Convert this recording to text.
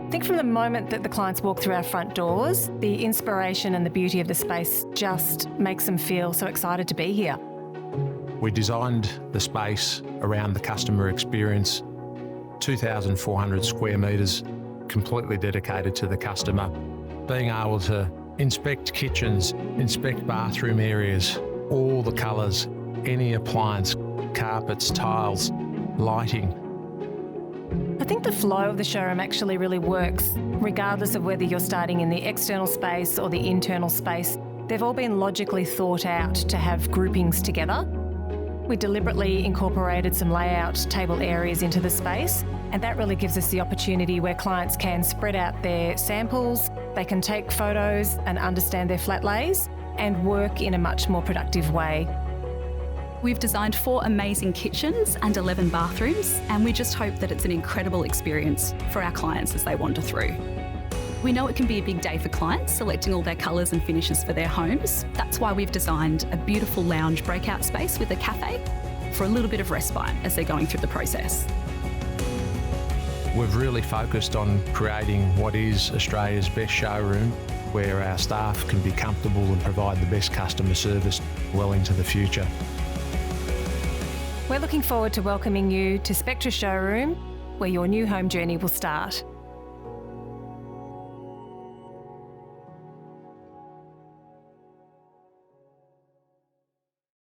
I think from the moment that the clients walk through our front doors, the inspiration and the beauty of the space just makes them feel so excited to be here. We designed the space around the customer experience, 2,400 square metres, completely dedicated to the customer. Being able to inspect kitchens, inspect bathroom areas, all the colours, any appliance, carpets, tiles, lighting. I think the flow of the showroom actually really works, regardless of whether you're starting in the external space or the internal space. They've all been logically thought out to have groupings together. We deliberately incorporated some layout table areas into the space, and that really gives us the opportunity where clients can spread out their samples, they can take photos and understand their flat lays and work in a much more productive way. We've designed 4 amazing kitchens and 11 bathrooms, and we just hope that it's an incredible experience for our clients as they wander through. We know it can be a big day for clients selecting all their colours and finishes for their homes. That's why we've designed a beautiful lounge breakout space with a cafe for a little bit of respite as they're going through the process. We've really focused on creating what is Australia's best showroom, where our staff can be comfortable and provide the best customer service well into the future. We're looking forward to welcoming you to Spectra Showroom, where your new home journey will start.